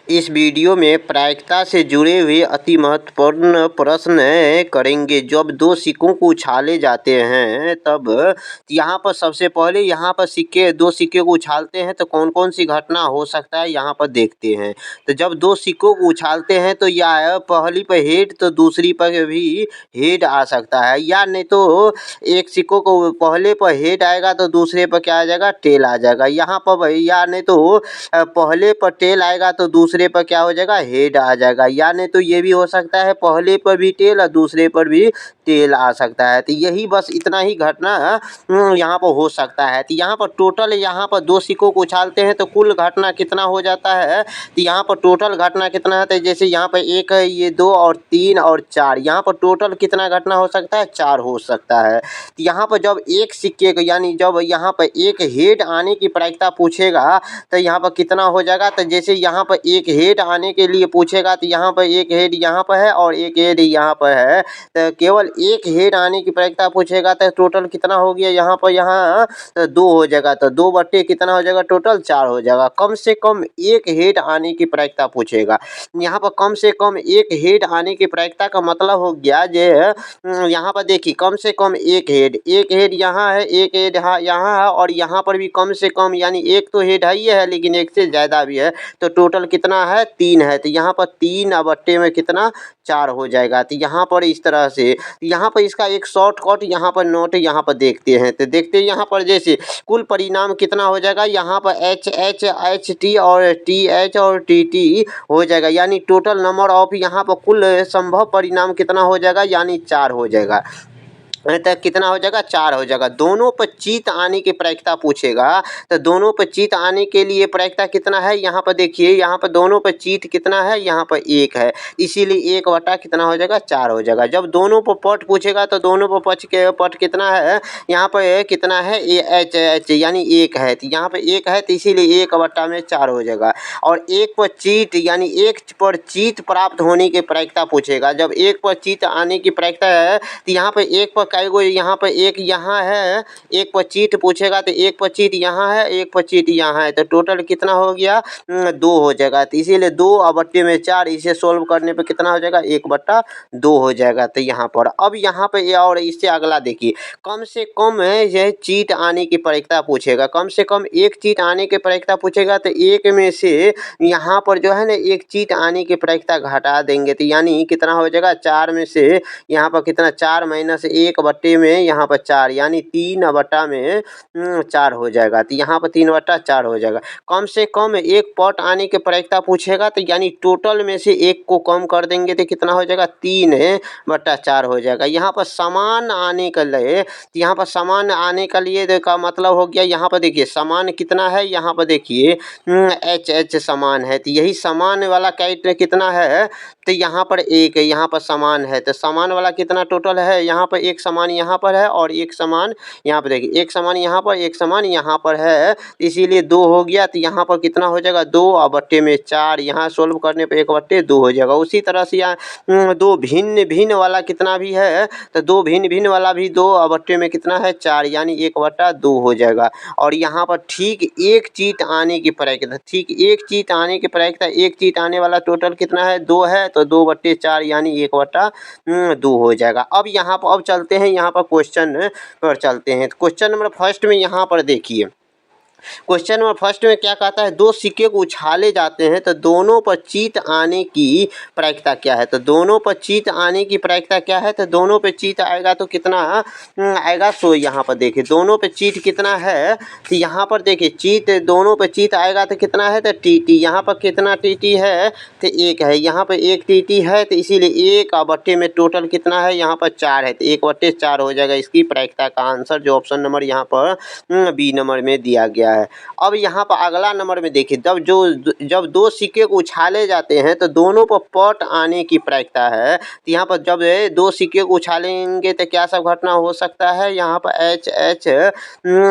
इस वीडियो में प्रायिकता से जुड़े हुए अति महत्वपूर्ण प्रश्न करेंगे। जब दो सिक्कों को उछाले जाते हैं तब यहाँ पर सबसे पहले यहाँ पर दो सिक्के को उछालते हैं तो कौन कौन सी घटना हो सकता है यहाँ पर देखते हैं। तो जब दो सिक्कों को उछालते हैं तो या पहली पर हेड तो दूसरी पर भी हेड आ सकता है, या नहीं तो एक सिक्कों को पहले पर हेड आएगा तो दूसरे पर क्या आ जाएगा, टेल आ जाएगा। यहाँ पर या नहीं तो पहले पर टेल आएगा तो दूसरे पर क्या हो जाएगा, हेड आ जाएगा। या नहीं तो ये भी हो सकता है पहले पर भी टेल और दूसरे पर भी टेल आ सकता है। तो यही बस इतना ही घटना यहाँ पर हो सकता है। तो यहाँ पर टोटल यहाँ पर दो सिक्कों को उछालते हैं तो कुल घटना कितना हो जाता है, तो यहाँ पर टोटल घटना कितना है, तो जैसे यहाँ पर एक है, ये दो और तीन और चार, यहाँ पर टोटल कितना घटना हो सकता है, चार हो सकता है। तो यहाँ पर जब एक सिक्के को यानी जब यहाँ पर एक हेड आने की प्रायिकता पूछेगा तो यहाँ पर कितना हो जाएगा, तो जैसे यहाँ पर एक हेड आने के लिए पूछेगा तो यहाँ पर एक हेड यहाँ पर है और एक हेड यहाँ पर है, तो केवल एक हेड आने की प्रायिकता पूछेगा तो टोटल कितना हो गया, यहाँ पर तो दो हो जाएगा, तो दो बट्टे कितना हो जाएगा, टोटल चार हो जाएगा। कम से कम एक हेड आने की प्रायिकता पूछेगा। यहाँ पर कम से कम एक हेड आने की प्रायिकता का मतलब हो गया जे यहाँ पर देखिए कम से कम एक हेड यहाँ है, एक हेड यहाँ है और यहाँ पर भी कम से कम यानी एक तो हेड है ही है लेकिन एक से ज़्यादा भी है, तो टोटल कितना है, तीन है। तो यहाँ पर तीन बट्टे में कितना, चार हो जाएगा। तो यहाँ पर इस तरह से यहाँ पर इसका एक शॉर्टकट यहाँ पर नोट यहाँ पर देखते हैं, तो देखते हैं यहाँ पर जैसे कुल परिणाम कितना हो जाएगा, यहाँ पर एच टी और टी एच और टी टी हो जाएगा, यानी टोटल नंबर ऑफ यहाँ पर कुल संभव परिणाम कितना हो जाएगा, यानी चार हो जाएगा। तक कितना हो जाएगा, चार हो जाएगा। दोनों पर चीत आने की प्रायिकता पूछेगा तो दोनों पर चीत आने के लिए प्रायिकता कितना है, यहाँ पर देखिए यहाँ पर दोनों पर चीत कितना है, यहाँ पर एक है, इसीलिए एक बटा कितना हो जाएगा, चार हो जाएगा। जब दोनों पर पट पूछेगा तो दोनों पर पट कितना है, यहाँ पर कितना है, एच यानी एक है, तो यहाँ पर एक है तो इसीलिए एक बटा में चार हो जाएगा। और एक पर चीत यानी एक पर चीत प्राप्त होने की प्रायिकता पूछेगा। जब एक पर चीत आने की प्रायिकता है तो यहाँ पर एक पर को यहाँ पर एक यहाँ है, एक पर चीट पूछेगा तो एक पर चीट यहाँ है, एक पर चीट यहाँ है, तो टोटल कितना हो गया, दो हो जाएगा। तो इसीलिए दो बट्टे में चार, इसे सोल्व करने पे कितना हो जाएगा, एक बट्टा दो हो जाएगा। तो यहाँ पर अब यहाँ पे और इससे अगला देखिए, कम से कम यह चीट आने की प्रायिकता पूछेगा। कम से कम एक चीट आने की प्रायिकता पूछेगा तो एक में से यहाँ पर जो है ना एक चीट आने की प्रायिकता घटा देंगे, तो यानी कितना हो जाएगा, चार में से यहाँ पर कितना, चार माइनस एक बट्टे में यहाँ पर चार, यानी तीन बट्टा में चार हो जाएगा। तो यहाँ पर तीन बट्टा चार हो जाएगा। कम से कम एक पट आने की प्रायिकता पूछेगा तो यानी टोटल में से एक को कम कर देंगे तो कितना हो जाएगा, तीन बट्टा चार हो जाएगा। यहाँ पर समान आने के लिए, यहाँ पर समान आने के लिए का मतलब हो गया, यहाँ पर देखिए समान कितना है, यहाँ पर देखिए एच समान है, तो यही समान वाला कैरेक्टर कितना है, तो यहाँ पर एक है, यहाँ पर समान है, तो समान वाला कितना टोटल है, यहाँ पर एक समान यहाँ पर है और एक समान यहाँ पर, देखिए एक समान यहाँ पर, एक समान यहाँ पर है, इसीलिए दो हो गया। तो यहाँ पर कितना हो जाएगा, दो बट्टे में चार, यहाँ सोल्व करने पर एक बट्टे दो हो जाएगा। उसी तरह से यहाँ दो भिन्न भिन्न वाला कितना भी है, तो दो भिन्न भिन्न वाला भी दो बट्टे में कितना है, चार, यानी एक बट्टा दो हो जाएगा। और यहाँ पर ठीक एक चीट आने की प्रायिकता, ठीक एक चीट आने की प्रायिकता, एक चीट आने वाला टोटल कितना है, दो है, तो दो बट्टे चार यानी एक बट्टा दो हो जाएगा। अब यहाँ पर अब चलते हैं, यहाँ पर क्वेश्चन पर चलते हैं। क्वेश्चन नंबर फर्स्ट में यहाँ पर देखिए, क्वेश्चन नंबर फर्स्ट में क्या कहता है, दो सिक्के को उछाले जाते हैं तो दोनों पर चीट आने की प्रायिकता क्या है, तो दोनों पर चीट आने की प्रायिकता क्या है, तो दोनों पे चीट आएगा तो कितना आएगा, सो यहाँ पर देखिए दोनों पे चीट कितना है, तो यहाँ पर देखिए चीट दोनों पे चीट आएगा तो कितना है, तो टी टी, यहाँ पर कितना टी टी है, तो एक है, यहाँ पर एक टी टी है, तो इसीलिए एक बट्टे में टोटल कितना है, यहाँ पर चार है, तो एक बट्टे चार हो जाएगा इसकी प्रायिकता का आंसर, जो ऑप्शन नंबर यहाँ पर बी नंबर में दिया गया है। अब यहाँ पर अगला नंबर में देखिए, जब दो सिक्के को उछाले जाते हैं तो दोनों पर पट आने की प्रायिकता है, तो यहाँ पर जब दो सिक्के को उछालेंगे तो क्या सब घटना हो सकता है, यहाँ पर एच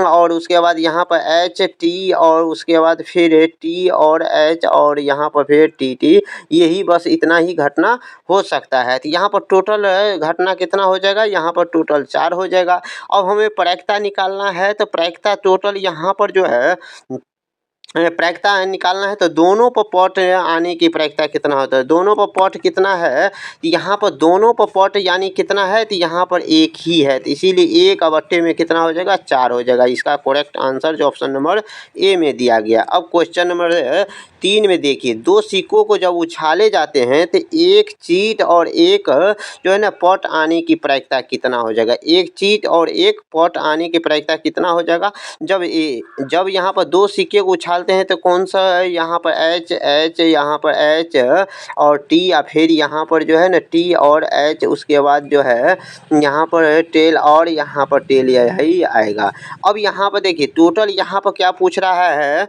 और उसके बाद यहाँ पर एच टी और उसके बाद फिर टी और एच और यहाँ पर फिर टी टी, यही बस इतना ही घटना हो सकता है। तो यहाँ पर टोटल घटना कितना हो जाएगा, यहाँ पर टोटल चार हो जाएगा। अब हमें प्रायिकता निकालना है, तो प्रायिकता टोटल यहाँ पर जो है प्रायिकता निकालना है तो दोनों पर पॉट आने की प्रायिकता कितना होता है। दोनों पर पॉट कितना है, तो यहाँ पर दोनों पर पॉट यानी कितना है, तो यहाँ पर एक ही है, तो इसीलिए 1/2 में कितना हो जाएगा, 4 हो जाएगा। इसका करेक्ट आंसर जो ऑप्शन नंबर ए में दिया गया। अब क्वेश्चन नंबर 3 में देखिए, दो सिक्कों को जब उछाले जाते हैं तो एक चीट और एक जो है ना पॉट आने की प्रायिकता कितना हो जाएगा। एक चीट और एक पॉट आने की प्रायिकता कितना हो जाएगा। जब यहाँ पर दो सिक्के को उछालते हैं तो कौन सा है, यहाँ पर एच यहाँ पर एच और टी, या फिर यहाँ पर जो है ना टी और एच, उसके बाद जो है यहाँ पर टेल और यहाँ पर टेल यही आएगा। अब यहाँ पर देखिए टोटल यहाँ पर क्या पूछ रहा है,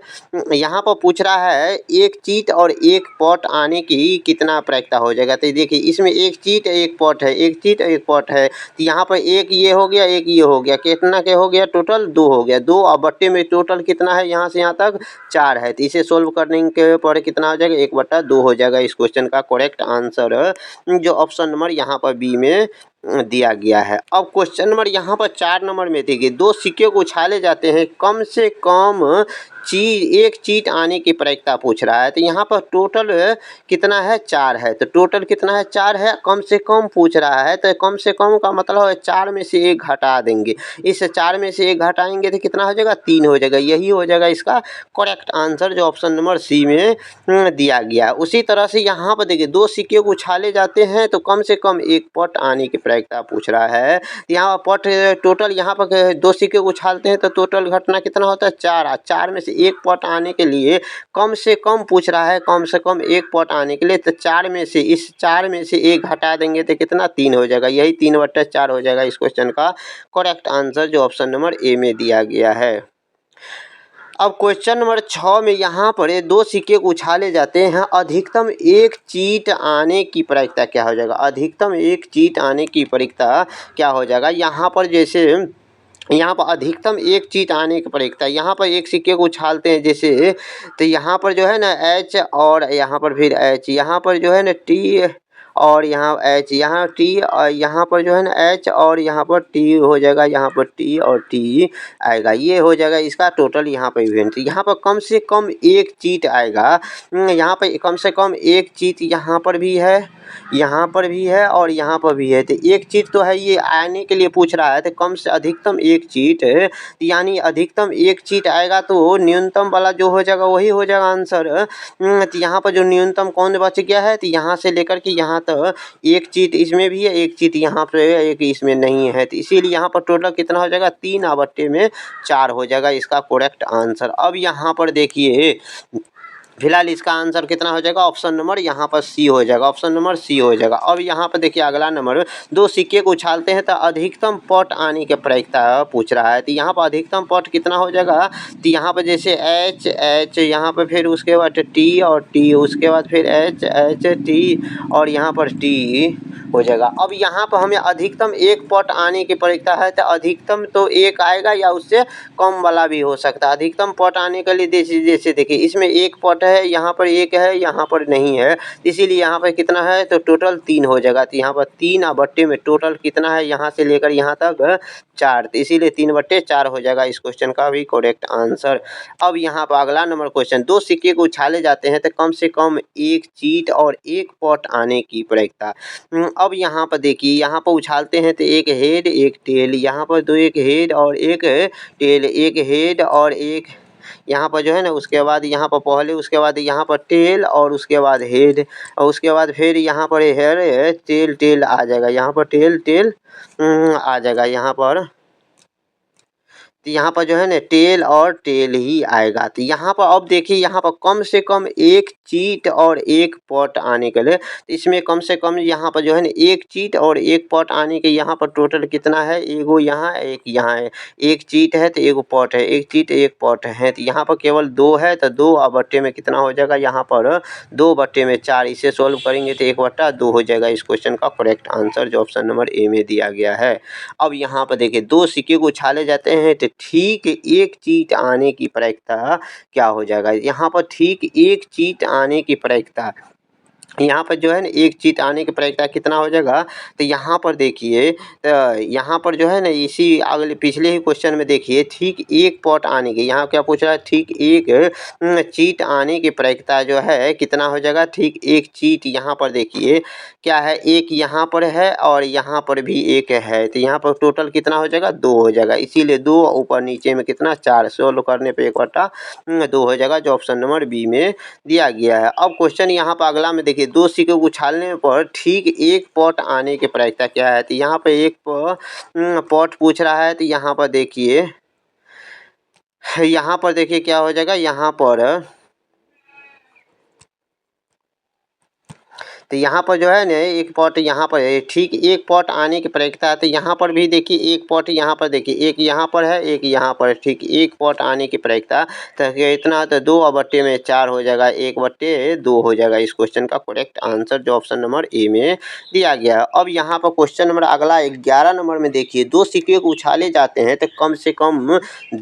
यहाँ पर पूछ रहा है एक चीट और एक पॉट आने की कितना प्रायिकता हो जाएगा। तो देखिए इसमें एक चीट एक पॉट है, एक चीट एक पॉट है, तो यहाँ पर एक ये हो गया एक ये हो गया, कितना के हो गया, टोटल 2 हो गया। 2/2 में टोटल कितना है, यहाँ से यहाँ तक 4 है, तो इसे सोल्व करने के पर कितना हो जाएगा, 1/2 हो जाएगा। इस क्वेश्चन का करेक्ट आंसर जो ऑप्शन नंबर यहाँ पर बी में दिया गया है। अब क्वेश्चन नंबर यहाँ पर 4 नंबर में देखिए, दो सिक्के को उछाले जाते हैं, कम से कम एक चीट आने की प्रायिकता पूछ रहा है। तो यहाँ पर टोटल कितना है, 4 है, तो टोटल कितना है, 4 है, कम से कम पूछ रहा है, तो कम से कम का मतलब है 4 में से 1 घटा देंगे। इस 4 में से 1 घटाएंगे तो कितना हो जाएगा, 3 हो जाएगा। यही हो जाएगा इसका करेक्ट आंसर जो ऑप्शन नंबर सी में दिया गया। उसी तरह से यहाँ पर देखिए, दो सिक्के को उछाले जाते हैं तो कम से कम एक पॉट आने की प्रायिकता पूछ रहा है। यहाँ पॉट टोटल यहाँ पर दो सिक्के को उछालते हैं तो टोटल घटना कितना होता है, 4। 4 में से एक पॉट आने के लिए कम से कम पूछ रहा है, कम से कम एक पॉट आने के लिए, तो 4 में से इस 4 में से 1 घटा देंगे तो कितना, 3 हो जाएगा। यही 3/4 हो जाएगा इस क्वेश्चन का करेक्ट आंसर जो ऑप्शन नंबर ए में दिया गया है। अब क्वेश्चन नंबर 6 में यहाँ पर दो सिक्के को उछाले जाते हैं, अधिकतम एक चीट आने की प्रायिकता क्या हो जाएगा। अधिकतम एक चीट आने की प्रायिकता क्या हो जाएगा। यहाँ पर जैसे यहाँ पर अधिकतम एक चीट आने की प्रायिकता, यहाँ पर एक सिक्के को उछालते हैं जैसे, तो यहाँ पर जो है ना एच और यहाँ पर फिर एच, यहाँ पर जो है ना टी और यहाँ एच, यहाँ टी और यहाँ पर जो है ना एच और यहाँ पर टी हो जाएगा, यहाँ पर टी और टी आएगा। ये हो जाएगा इसका टोटल यहाँ पर इवेंट। यहाँ पर कम से कम एक चीट आएगा, यहाँ पर कम से कम एक चीट यहाँ पर भी है, यहाँ पर भी है और यहाँ पर भी है, तो एक चीट तो है, ये आने के लिए पूछ रहा है, तो कम से अधिकतम एक चीट यानी अधिकतम एक चीट आएगा तो न्यूनतम वाला जो हो जाएगा वही हो जाएगा आंसर। तो यहाँ पर जो न्यूनतम कौन बच गया है, तो यहाँ से लेकर के यहाँ तक एक चीट इसमें भी है, एक चीट यहाँ पर है, एक इसमें नहीं है, तो इसीलिए यहाँ पर टोटल कितना हो जाएगा, 3/2 में 4 हो जाएगा इसका करेक्ट आंसर। अब यहाँ पर देखिए फिलहाल इसका आंसर कितना हो जाएगा, ऑप्शन नंबर यहाँ पर सी हो जाएगा, ऑप्शन नंबर सी हो जाएगा। अब यहाँ पर देखिए अगला नंबर, दो सिक्के को उछालते हैं तो अधिकतम पॉट आने की प्रायिकता पूछ रहा है, तो यहाँ पर अधिकतम पॉट कितना हो जाएगा, तो यहाँ पर जैसे एच यहाँ पर फिर उसके बाद टी और टी, उसके बाद फिर एच टी और यहाँ पर टी हो जाएगा। अब यहाँ पर हमें अधिकतम एक पॉट आने की प्रायिकता है, तो अधिकतम तो एक आएगा या उससे कम वाला भी हो सकता है। अधिकतम पॉट आने के लिए जैसे देखिए इसमें एक पॉट है, यहाँ पर एक है, यहाँ पर नहीं है, इसीलिए यहाँ पर कितना है, तो टोटल 3 हो जाएगा। तो यहाँ पर 3/2 में टोटल कितना है, यहाँ से लेकर यहाँ तक 4, तो इसीलिए 3/4 हो जाएगा इस क्वेश्चन का भी करेक्ट आंसर। अब यहाँ पर अगला नंबर क्वेश्चन, दो सिक्के को उछाले जाते हैं तो कम से कम एक चीट और एक पॉट आने की प्रायिकता। अब यहाँ पर देखिए, यहाँ पर उछालते हैं तो एक हेड एक टेल, यहाँ पर दो एक हेड और एक टेल, एक हेड और एक यहाँ पर जो है ना, उसके बाद यहाँ पर पहले, उसके बाद यहाँ पर टेल और उसके बाद हेड और उसके बाद फिर यहाँ पर हेयर टेल आ जाएगा, यहाँ पर टेल आ जाएगा यहाँ पर, तो यहाँ पर जो है ना टेल और टेल ही आएगा। तो यहाँ पर अब देखिए, यहाँ पर कम से कम एक चीट और एक पॉट आने के लिए, तो इसमें कम से कम यहाँ पर जो है ना एक चीट और एक पॉट आने के, यहाँ पर टोटल कितना है, एगो यहाँ एक यहाँ है, एक चीट है तो एगो पॉट है, एक चीट एक पॉट है, तो यहाँ पर केवल 2 है, तो 2/2 में कितना हो जाएगा, यहाँ पर 2/2 में 4। इसे सोल्व करेंगे तो 1/2 हो जाएगा इस क्वेश्चन का करेक्ट आंसर जो ऑप्शन नंबर ए में दिया गया है। अब यहाँ पर देखिए, दो सिक्के को उछाले जाते हैं तो ठीक एक चीट आने की प्रायिकता क्या हो जाएगा। यहाँ पर ठीक एक चीट आने की प्रायिकता यहाँ पर जो है ना एक चीट आने की प्रायिकता कितना हो जाएगा, तो यहाँ पर देखिए यहाँ पर जो है ना इसी अगले पिछले ही क्वेश्चन में देखिए ठीक एक पॉट आने की, यहाँ क्या पूछ रहा है, ठीक एक चीट आने की प्रायिकता जो है कितना हो जाएगा, ठीक एक चीट यहाँ पर देखिए क्या है, एक यहाँ पर है और यहाँ पर भी एक है, तो यहाँ पर टोटल कितना हो जाएगा, 2 हो जाएगा, इसीलिए 2 ऊपर नीचे में कितना 4, सोल्व करने पे 1/2 हो जाएगा, जो ऑप्शन नंबर बी में दिया गया है। अब क्वेश्चन यहाँ पर अगला में देखिए, 2 सिक्के को उछालने पर ठीक एक पॉट आने की प्रायिकता क्या है, तो यहाँ पर एक पॉट पूछ रहा है, तो यहाँ पर देखिए क्या हो जाएगा, यहाँ पर तो यहाँ पर जो है ना एक पॉट यहाँ पर है, ठीक एक पॉट आने की प्रायिकता है, तो यहाँ पर भी देखिए एक पॉट यहाँ पर देखिए, एक यहाँ पर है, एक यहाँ पर, ठीक एक पॉट आने की प्रायिकता, तो इतना तो 2/4 हो जाएगा, 1/2 हो जाएगा। इस क्वेश्चन का करेक्ट आंसर जो ऑप्शन नंबर ए में दिया गया है। अब यहाँ पर क्वेश्चन नंबर अगला 11 नंबर में देखिए, 2 सिक्के को उछाले जाते हैं तो कम से कम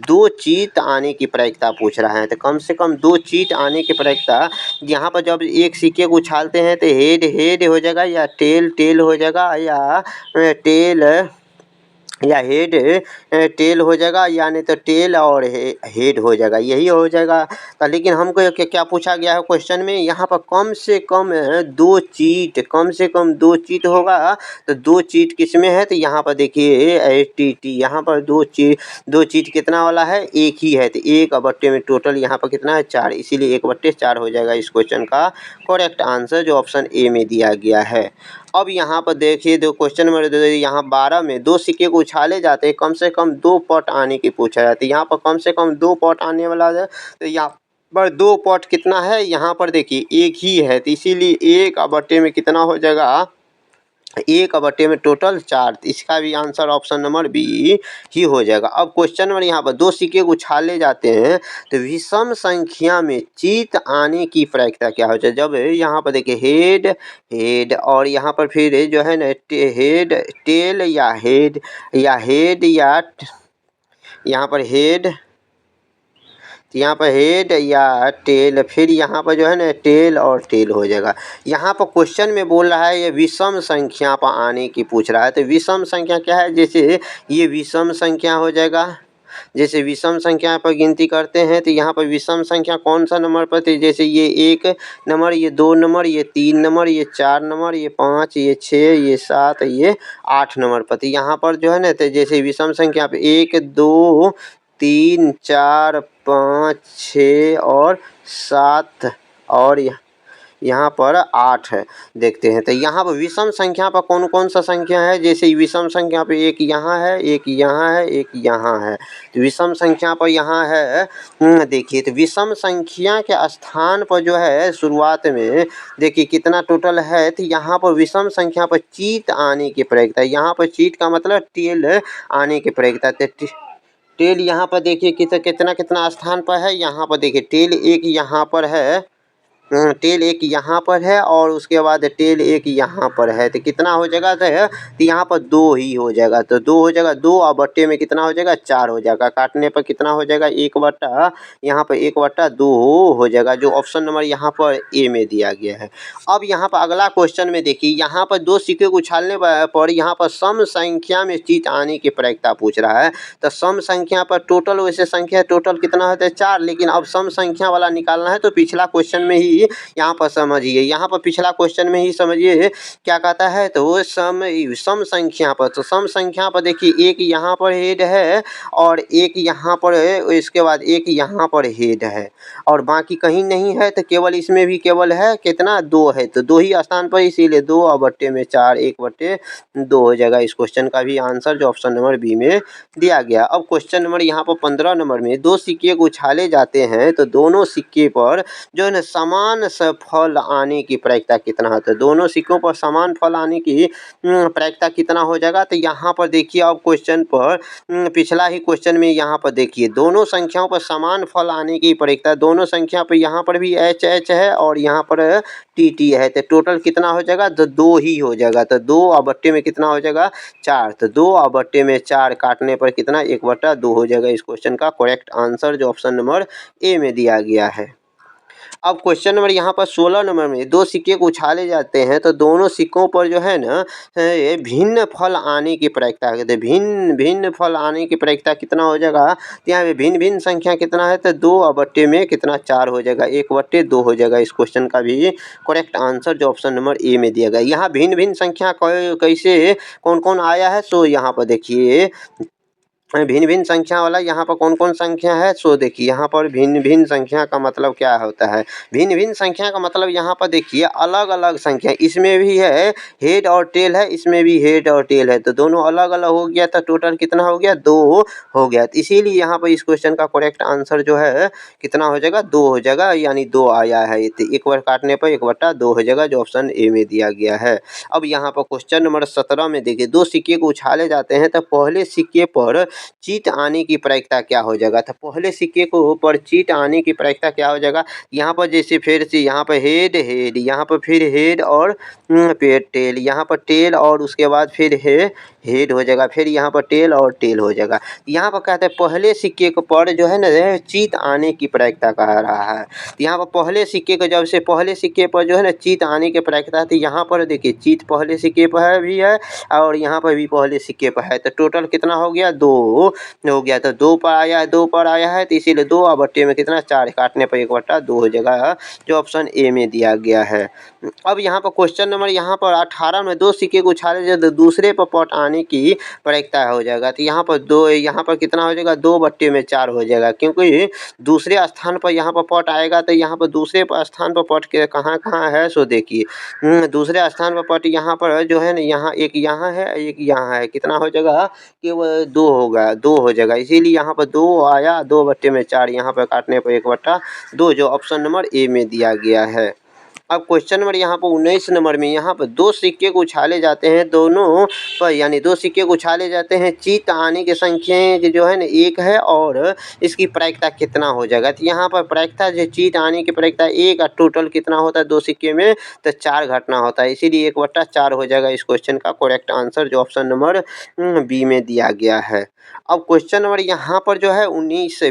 2 चीट आने की प्रायिकता पूछ रहा है, तो कम से कम 2 चीट आने की प्रायिकता, यहाँ पर जब एक सिक्के को उछालते हैं तो हेड हो जाएगा या टेल हो जाएगा या टेल या टेल हो जाएगा, या नहीं तो टेल और हेड हो जाएगा, यही हो जाएगा। तो लेकिन हमको क्या पूछा गया है क्वेश्चन में, यहाँ पर कम से कम 2 चीट, कम से कम 2 चीट होगा, तो 2 चीट किस में है, तो यहाँ पर देखिए टी यहाँ पर 2 चीट कितना वाला है, एक ही है, तो 1/2 में टोटल यहाँ पर कितना है 4, इसीलिए 1/4 हो जाएगा इस क्वेश्चन का करेक्ट आंसर जो ऑप्शन ए में दिया गया है। अब यहाँ पर देखिए दो क्वेश्चन नंबर यहाँ 12 में 2 सिक्के को उछाले जाते हैं, कम से कम 2 पॉट आने की पूछा जाता है, यहाँ पर कम से कम 2 पॉट आने वाला है, तो यहाँ पर 2 पॉट कितना है, यहाँ पर देखिए एक ही है, तो इसीलिए 1/2 में कितना हो जाएगा, 1/2 में टोटल 4, इसका भी आंसर ऑप्शन नंबर बी ही हो जाएगा। अब क्वेश्चन नंबर यहाँ पर 2 सिक्के को उछाले जाते हैं तो विषम संख्या में चीट आने की प्रायिकता क्या हो जाए, जब यहाँ पर देखिए हेड और यहाँ पर फिर जो है ना हेड टेल या हेड या यहाँ पर हेड, यहाँ पर हेड या टेल, फिर यहाँ पर जो है ना टेल और टेल हो जाएगा। यहाँ पर क्वेश्चन में बोल रहा है ये विषम संख्या पर आने की पूछ रहा है, तो विषम संख्या क्या है, जैसे ये विषम संख्या हो जाएगा, जैसे विषम संख्या पर गिनती करते हैं तो यहाँ पर विषम संख्या कौन सा नंबर पर थी, जैसे ये 1 नंबर, ये 2 नंबर, ये 3 नंबर, ये 4 नंबर, ये 5, ये 6, ये 7, ये 8 नंबर पर थी। यहाँ पर जो है ना तो जैसे विषम संख्या पर 1 2 3 4 5 6 और 7 और यहाँ पर 8 है, देखते हैं तो यहाँ पर विषम संख्या पर कौन कौन सा संख्या है, जैसे विषम संख्या पर एक यहाँ है, एक यहाँ है, एक यहाँ है, तो विषम संख्या पर यहाँ है देखिए, तो विषम संख्या के स्थान पर जो है शुरुआत में देखिए कितना टोटल है, तो यहाँ पर विषम संख्या पर चीट आने की प्रायिकता, यहाँ पर चीट का मतलब टेल आने की प्रायिकता, टेल यहाँ पर देखिए कितना कितना स्थान पर है, यहाँ पर देखिए टेल एक यहाँ पर है, टेल एक यहाँ पर है और उसके बाद टेल एक यहाँ पर है, तो कितना हो जाएगा, तो यहाँ पर 2 ही हो जाएगा, तो 2 हो जाएगा, 2/2 में कितना हो जाएगा 4 हो जाएगा, काटने पर कितना हो जाएगा 1/, यहाँ पर 1/2 हो जाएगा, जो ऑप्शन नंबर यहाँ पर ए में दिया गया है। अब यहाँ पर अगला क्वेश्चन में देखिए, यहाँ पर 2 सिक्के को उछालने पर यहाँ पर सम संख्या में चीट आने की प्रायिकता पूछ रहा है, तो सम संख्या पर टोटल वैसे संख्या टोटल कितना होता है 4, लेकिन अब सम संख्या वाला निकालना है, तो पिछला क्वेश्चन में ही यहाँ पर समझिए, यहाँ पर पिछला क्वेश्चन में ही समझिए क्या कहता है, तो सम संख्या पर, तो सम संख्या पर देखिए एक यहाँ पर हेड है और एक यहाँ पर है, इसके बाद एक यहाँ पर हेड है और बाकी कहीं नहीं है, तो केवल इसमें भी केवल है कितना 2 है, तो 2 ही स्थान पर, इसीलिए 2/4 में 4 1/2 हो जाएगा। इस क्वेश्चन का भी आंसर जो ऑप्शन नंबर बी में दिया गया। अब क्वेश्चन नंबर यहाँ पर 15 नंबर में 2 सिक्के को उछाले जाते हैं तो दोनों सिक्के पर जो है ना समान फल आने की प्रायिकता कितना है, तो दोनों सिक्कों पर समान फल आने की प्रायिकता कितना हो जाएगा, तो यहाँ पर देखिए अब क्वेश्चन पर पिछला ही क्वेश्चन में यहाँ पर देखिए दोनों संख्याओं पर समान फल आने की प्रायिकता, दोनों संख्या पर यहाँ पर भी एच है और यहाँ पर टी है, तो टोटल कितना हो जाएगा, तो 2 ही हो जाएगा, तो 2/2 में कितना हो जाएगा 4, तो 2/2 में 4 काटने पर कितना 1/2 हो जाएगा। इस क्वेश्चन का करेक्ट आंसर जो ऑप्शन नंबर ए में दिया गया है। अब क्वेश्चन नंबर यहाँ पर 16 नंबर में 2 सिक्के को उछाले जाते हैं तो दोनों सिक्कों पर जो है ना ये भिन्न फल आने की प्रायिकता कहते हैं। भिन्न फल आने की प्रायिकता कितना हो जाएगा? तो यहाँ पे भिन्न संख्या कितना है तो 2 में कितना 4 हो जाएगा, 1/2 हो जाएगा। इस क्वेश्चन का भी करेक्ट आंसर जो ऑप्शन नंबर ए में दिया गया। यहाँ भिन्न संख्या कैसे कौन-कौन आया है सो यहाँ पर देखिए भिन्न संख्या वाला यहाँ पर कौन-कौन संख्या है? सो देखिए यहाँ पर भिन्न संख्या का मतलब क्या होता है? भिन्न संख्या का मतलब यहाँ पर देखिए अलग-अलग संख्या, इसमें भी है हेड और टेल है, इसमें भी हेड और टेल है, तो दोनों अलग-अलग हो गया तो टोटल कितना हो गया? 2 हो गया। तो इसीलिए यहाँ पर इस क्वेश्चन का करेक्ट आंसर जो है कितना हो जाएगा? 2 हो जाएगा, यानी 2 आया है। तो एक बार काटने पर 1/2 हो जाएगा जो ऑप्शन ए में दिया गया है। अब यहाँ पर क्वेश्चन नंबर 17 में देखिए 2 सिक्के को उछाले जाते हैं तो पहले सिक्के पर चीट आने की प्रायिकता क्या हो जाएगा? तो पहले सिक्के को ऊपर चीट आने की प्रायिकता क्या हो जाएगा? यहाँ पर जैसे फिर से यहाँ पर हेड यहाँ पर फिर हेड और टेल, यहाँ पर टेल और उसके बाद फिर हेड हो जाएगा, फिर यहाँ पर टेल और टेल हो जाएगा। यहाँ पर कहते हैं पहले सिक्के को पर जो है ना चीट आने की प्रायिकता कह रहा है। यहाँ पर पहले सिक्के को जब से पहले सिक्के पर जो है ना चीट आने की प्रायिकता है, तो यहाँ पर देखिए चीट पहले सिक्के पर भी है और यहाँ पर भी पहले सिक्के पर है, तो टोटल कितना हो गया? 2 हो गया। तो 2 पर आया है, 2 पर आया है, तो इसीलिए 2 में कितना 4 काटने पर 1/2 हो जाएगा जो ऑप्शन ए में दिया गया है। अब यहाँ पर क्वेश्चन नंबर यहाँ पर 18 में 2 सिक्के को उछाले जाए तो दूसरे पर पॉट आने की प्रायिकता हो जाएगा। तो यहाँ पर 2 यहाँ पर कितना हो जाएगा? 2/4 हो जाएगा, क्योंकि दूसरे स्थान पर यहाँ पर पॉट आएगा तो यहाँ पर दूसरे स्थान पर पॉट के कहाँ है सो देखिए दूसरे स्थान पर पॉट यहाँ पर जो है ना यहाँ एक यहाँ है एक यहाँ है, कितना हो जाएगा कि वो 2 होगा, 2 हो जाएगा। इसीलिए यहाँ पर 2 आया, 2/4 यहाँ पर काटने पर 1/2 जो ऑप्शन नंबर ए में दिया गया है। अब क्वेश्चन नंबर यहाँ पर 19 नंबर में यहाँ पर 2 सिक्के को उछाले जाते हैं दोनों पर, यानी 2 सिक्के को उछाले जाते हैं, चीट आने की संख्या जो है ना 1 है और इसकी प्रायिकता कितना हो जाएगा? तो यहाँ पर प्रायिकता जो चीट आने की प्रायिकता 1 और टोटल कितना होता है 2 सिक्के में? तो 4 घटना होता है, इसीलिए 1/4 हो जाएगा इस क्वेश्चन का करेक्ट आंसर जो ऑप्शन नंबर बी में दिया गया है। अब क्वेश्चन नंबर यहाँ पर जो है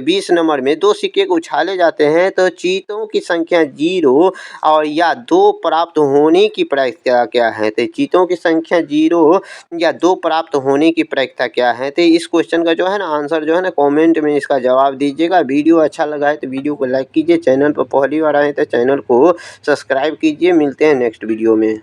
20 नंबर में 2 सिक्के को उछाले जाते हैं तो चीटों की संख्या 0 और या 2 प्राप्त होने की प्रायिकता क्या है? तो चीटों की संख्या 0 या 2 प्राप्त होने की प्रायिकता क्या है? तो इस क्वेश्चन का जो है ना आंसर जो है ना कमेंट में इसका जवाब दीजिएगा। वीडियो अच्छा लगा है तो वीडियो को लाइक कीजिए, चैनल पर पहली बार आए तो चैनल को सब्सक्राइब कीजिए। मिलते हैं नेक्स्ट वीडियो में।